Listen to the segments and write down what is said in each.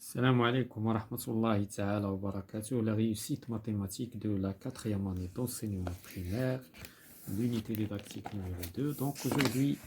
Salam alaikum wa rahmatullahi ta'ala wa barakatuh. La réussite mathématique de la quatrième année d'enseignement primaire, l'unité didactique numéro 2. Donc aujourd'hui,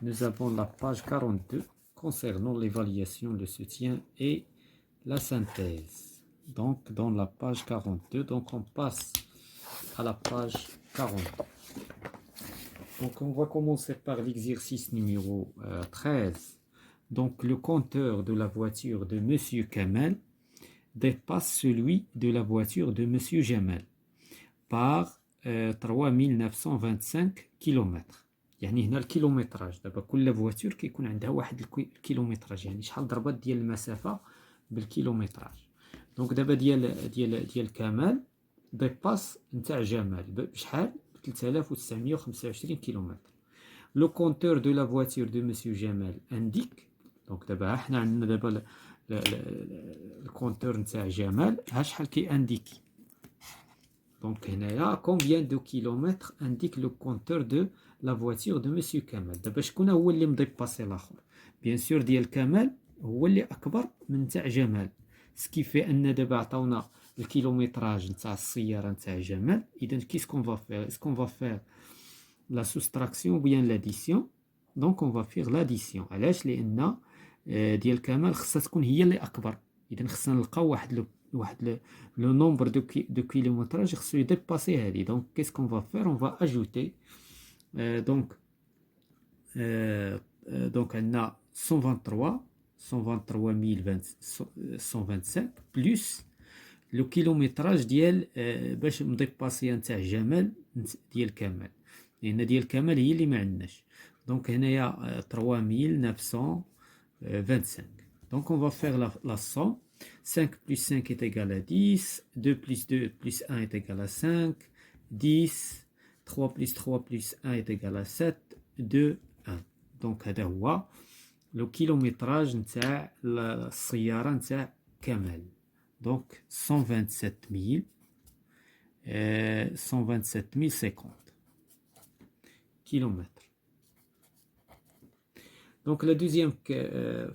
nous avons la page 42 concernant l'évaluation, le soutien et la synthèse. Donc dans la page 42, donc on passe à la page 42. Donc on va commencer par l'exercice numéro 13. Donc le compteur de la voiture de Monsieur Kamel dépasse celui de la voiture de Monsieur Jamal par 3925 كيلومتر. يعني هنا الكيلومتراج دابا كل فواتور كيكون عندها واحد الكيلومتراج، يعني شحال ضربات ديال المسافة بالكيلومتراج. دونك دابا ديال كمال ديباس نتاع جمال بشحال؟ ب 3925 كيلومتر. لو كونتور دو لا فواتور دو مسيو جمال انديك. دونك دابا حنا عندنا دابا الكونتور نتاع جمال ها شحال كي انديكي. دونك هنايا كومبيان دو كيلومتر انديك لو كونتور دو لا فواتور دو مسيو كمال. دابا شكون هو اللي مديباسي الاخر؟ بيان سور ديال كمال هو اللي اكبر من تاع جمال، سكيفي ان دابا عطاونا الكيلومتراج نتاع السياره نتاع جمال. اذا كيسكون فا فير؟ اسكون فا فير la soustraction ou bien l'addition. Donc on va faire l'addition. علاش؟ لان ديال كمال خصها تكون هي اللي اكبر. اذا خصنا نلقاو واحد لو نومبر دو كيلومتراج خصو يديباسي هذه. دونك كيس كون فا فير؟ اون فا اجوتي دونك عندنا 123 بلس لو كيلومتراج ديال باش مديباسي نتاع جمال ديال كمال، لان ديال كمال هي اللي ما عندناش. دونك هنايا 3925. دونك on va faire la somme. 5 plus 5 est égal à 10, 2 plus 2 plus 1 est égal à 5, 10, 3 plus 3 plus 1 est égal à 7, 2, 1. دونك هذا هو لو كيلومتراج نتاع السيارة نتاع كمال. دونك 127050 kilomètres. Donc la deuxième,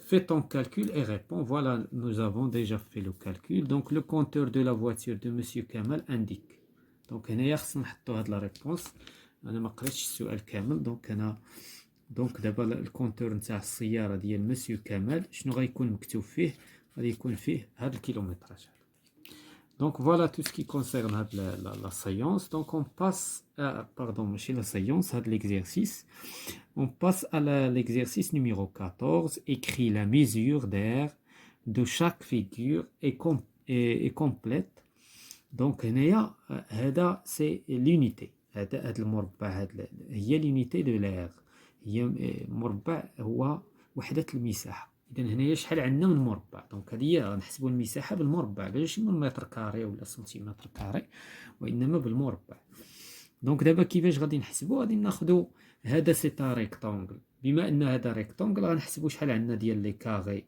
fais ton calcul et réponds. Voilà, nous avons déjà fait le calcul. Donc le compteur de la voiture de Monsieur Kamal indique. Donc هنايا خصنا نحطو هاد لا ريبونس. انا ما قريتش السؤال كامل. دونك دابا الكونتور نتاع السياره ديال مسيو كمال شنو غيكون مكتوب فيه؟ غادي يكون فيه هاد الكيلومتراج. Donc voilà tout ce qui concerne la séance. Donc on passe à, pardon, chez la séance, à l'exercice. On passe à l'exercice numéro 14. Écris la mesure d'air de chaque figure et complète. Donc هذا c'est l'unité. هذا المربع هي l'unité de l'air. هي مربع هو وحدة المساحة. إذا هنايا شحال عندنا من مربع؟ دونك هذه غنحسبوا المساحة بالمربع، ماشي من متر كاري ولا سنتيمتر كاري، وإنما بالمربع. دونك دابا كيفاش غادي نحسبوا؟ غادي ناخدو هذا سيتا ريكتونغل. بما أن هذا ريكتونغل غنحسبوا شحال عندنا ديال لي كاري.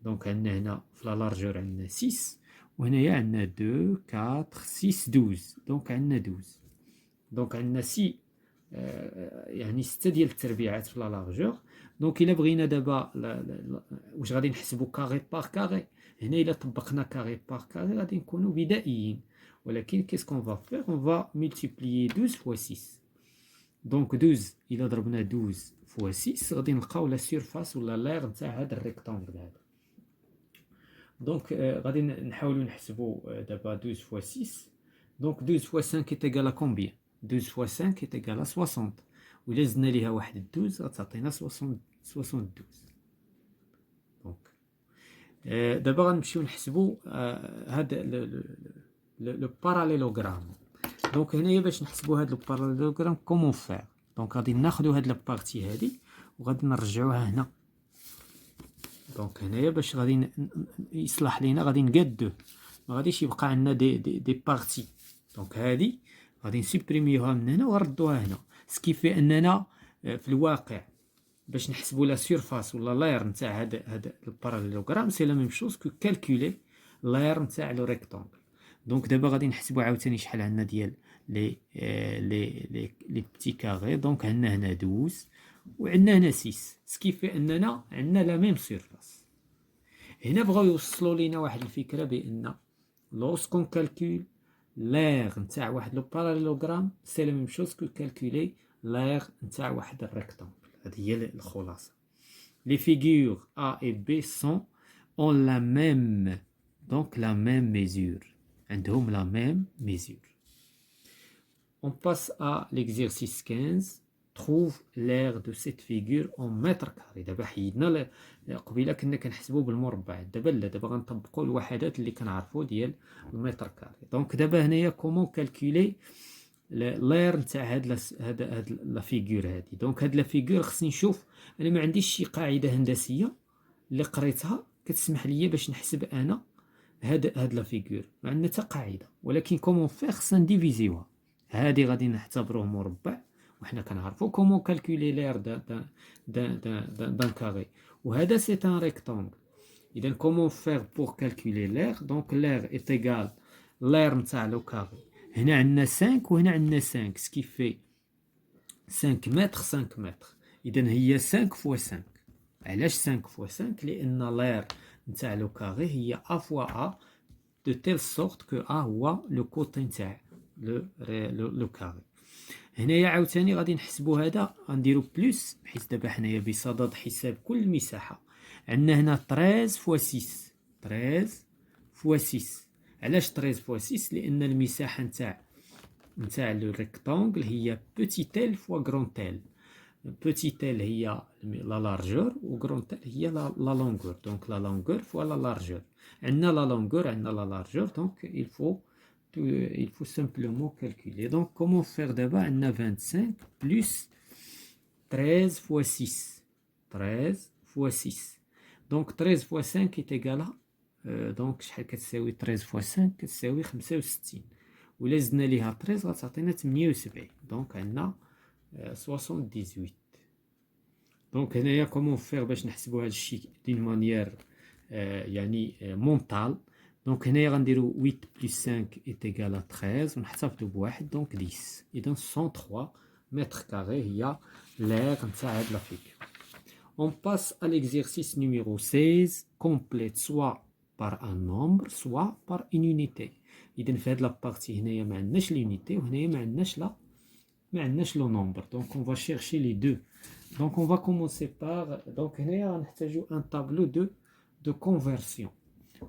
دونك عندنا هنا في لا لارجور عندنا 6، وهنايا عندنا 2 4 6 12. دونك عندنا 12. دونك عندنا يعني 6 ديال التربيعات في لا لارجور. دونك الا بغينا دابا واش غادي نحسبوا كاري بار كاري؟ هنا الا طبقنا كاري بار كاري غادي نكونوا بدائيين، ولكن كيس كون فا فير؟ اون فا ملتيبليي 12 فوا 6. دونك 12 الا ضربنا 12 فوا 6 غادي نلقاو لا سيرفاس ولا لير نتاع هذا الريكتونغل هذا. دونك غادي نحاولوا نحسبوا دابا 12 فوا 6. دونك 12 فوا 5 est égal à combien؟ 12 fois 5 est égal à 60. وإلا زدنا ليها واحد 12 غتعطينا 72. دونك دابا غنمشيو نحسبوا هذا لو باراليلوغرام. دونك هنايا باش نحسبوا هذا لو باراليلوغرام كومون فير؟ دونك غادي ناخذوا هاد لابارتي هادي وغادي نرجعوها هنا. دونك هنايا باش غادي يصلح لينا غادي نقادوه، ما غاديش يبقى عندنا دي بارتي. دونك هادي غادي نسوبريميوها من هنا ونردوها هنا، سكيفي اننا في الواقع باش نحسبوا لا سيرفاس ولا لاير نتاع هذا الباراليلوغرام سي لا ميم شوز كو كالكولي لاير نتاع لو ريكتونغل. دونك دابا غادي نحسبوا عاوتاني شحال عندنا ديال لي بتي كاري. دونك عندنا هنا 12 وعندنا هنا 6، سكيفي اننا عندنا لا ميم سيرفاس. هنا بغاو يوصلوا لينا واحد الفكره بان لوسكون كالكول l'air نتاع واحد لو باراليلوغرام سي لا ميم شوز كو كالكولي l'air نتاع واحد الريكتانغل. هذه هي الخلاصه. Les figures A et B ont la même, donc la même mesure. عندهم la même mesure. On passe à l'exercice 15. Trouve l'aire de cette figure en mètres carrés. دابا حيدنا قبيله كنا كنحسبوا بالمربع، دابا لا، دابا غنطبقوا الوحدات اللي كنعرفوا ديال المتر كاري. دونك دابا هنايا كومون كالكولي l'aire نتاع هاد لا فيغور هادي. دونك هاد لا فيغور خصني نشوف، انا ما عنديش شي قاعده هندسيه اللي قريتها كتسمح لي باش نحسب انا هاد لا فيغور، ما عندنا حتى قاعده، ولكن كومون فيغ خصنا نديفيزيوها. هادي غادي نعتبروه مربع، وحنا كنعرفوا كومون كالكولي لير دان كاري، وهذا سي ان ريكتانغل. اذا كومون فيغ بور كالكولي لير؟ دونك لير ايت ايغال لير نتاع لو كاري. هنا عندنا 5 وهنا عندنا 5 سكي في 5 متر 5 متر. اذا هي 5 فوا 5. علاش 5 فوا 5؟ لان لير نتاع لو كاري هي ا فوا ا دو تيل سورت كو ا هو لو كوتي نتاع لو كاري. هنايا عاوتاني غادي نحسبوا هذا، غنديرو بلس، حيت دابا حنايا بصدد حساب كل المساحه. عندنا هنا 13 فوا 6، 13 فوا 6. علاش 13 فوا 6؟ لان المساحه نتاع لو ريكتانغل هي بوتي تيل فوا غران تيل. بوتي تيل هي لا لارجور و غران تيل هي لا لونغور. دونك لا لونغور فوا لا لارجور. عندنا لا لونغور، عندنا لا لارجور، دونك il faut simplement calculer. Donc comment faire d'abord? On a 25 plus 13 fois 6. 13 fois 6. Donc 13 fois 5 est égal à donc شحال كتساوي 13 fois 5 كتساوي 65. ولا زدنا ليها 13 غتعطينا 78. دونك عندنا 78. دونك هنايا كومون فيغ باش نحسبوا هذا الشيء دين مانيير يعني مونطال. دونك هنايا غنديرو 8 بلس 5 est égal à 13 ونحتفظوا بواحد، دونك 10. إذا 103 متر كاري هي l'aire نتاع هاد لا فيغور. On passe à l'exercice numéro 16. Complète soit par un nombre soit par une unité. إذا في هاد لابارتي هنايا ما عندناش l'unité وهنايا ما عندناش لو نومبر. دونك on va chercher les deux. Donc on va commencer par donc هنايا غنحتاجو un tableau de conversion.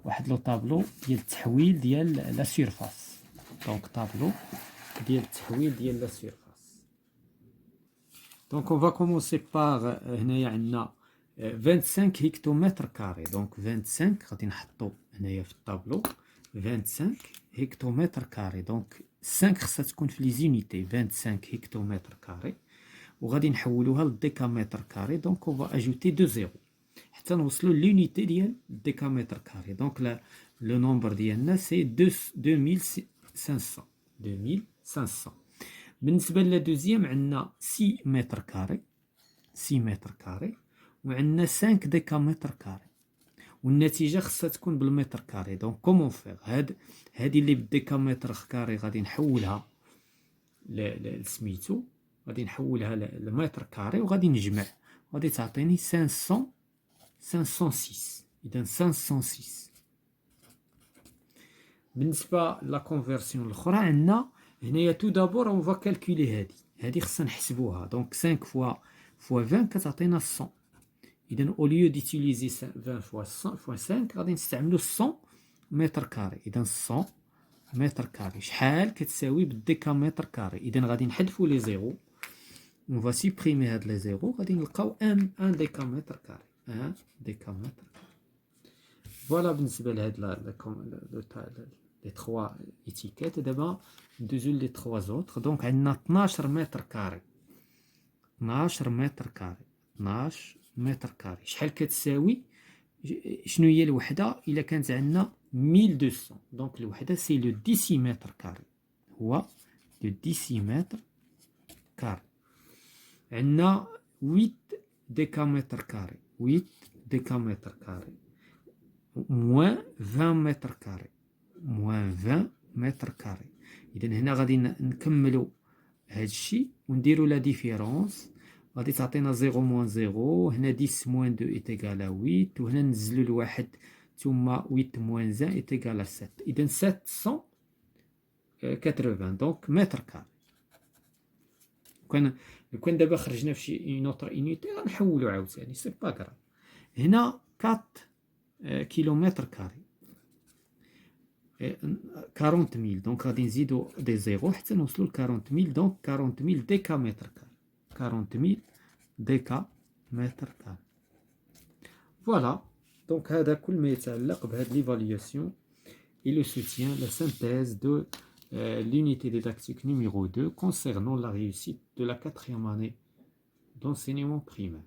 واحد لو طابلو ديال التحويل ديال لا سيرفاس. دونك طابلو ديال التحويل ديال لا سيرفاس. دونك اون فا كومونسي باغ هنايا عندنا 25 هكتومتر كاري. دونك 25 غادي نحطو هنايا في الطابلو 25 هكتومتر كاري. دونك 5 خصها تكون في لي زونيتي 25 هكتومتر كاري، وغادي نحولوها للديكامتر كاري. دونك اون فا اجوتي دو زيرو حتى نوصلوا لونيتي ديال الديكامتر كاري. دونك لو نومبر ديالنا سي 2500. 2500. بالنسبه للا دوزيام عندنا 6 متر كاري، 6 متر كاري، وعندنا 5 ديكامتر كاري، والنتيجه خصها تكون بالمتر كاري. دونك كومون فيغ؟ هادي اللي بالديكامتر كاري غادي نحولها لسميتو، غادي نحولها لمتر كاري وغادي نجمع، غادي تعطيني 506. إذا 506. بالنسبة لا كونفيرسيون الأخرى عندنا هنايا تو دابور اون فا كالكولي هادي خصنا نحسبوها. دونك 5 فوا 20 كتعطينا 100. إذا أو ليو ديتيليزي 20 فوا 5 غادي نستعملو 100 متر كاري. إذا 100 متر كاري شحال كتساوي بالديكامتر كاري؟ إذا غادي نحذفو لي زيرو، اون فا سيبريمي هاد لي زيرو، غادي نلقاو ان ديكامتر كاري. 1 ديكامتر. فوالا بالنسبه لهاد لي 3 ايتيكيت. دابا ندوزو لي 3 زوطر. دونك عندنا 12 متر كاري. 12 متر كاري. 12 متر كاري شحال كتساوي؟ شنو هي الوحده؟ الا كانت عندنا 1200. دونك الوحده سي لو ديسيمتر كاري، هو لو ديسيمتر كاري. عندنا 8 ديكامتر كاري. 8 ديكامتر كاري موان 20 متر كاري. موان 20 متر كاري. إذا هنا غادي نكملو هادشي ونديرو لا ديفيرونس. غادي تعطينا 0 موان 0. هنا 10 موان 2 إيتيغال 8. وهنا ننزلو الواحد ثم 8 moins 1 est égal à 7. إذن 780 donc mètre carré. لو كان دابا خرجنا في شي اون اوتر انيتي غنحولو عاوتاني سي با كراف. هنا 4 كيلومتر كاري 40000 دونك غادي نزيدو دي زيرو حتى نوصلو ل 40000 دونك 40000 ديكا متر كاري 40000 ديكا متر كاري. فوالا دونك هذا كل ما يتعلق بهاد ليفالياسيون et le soutien, la synthèse de l'unité didactique numéro 2 concernant la réussite de la 4e année d'enseignement primaire.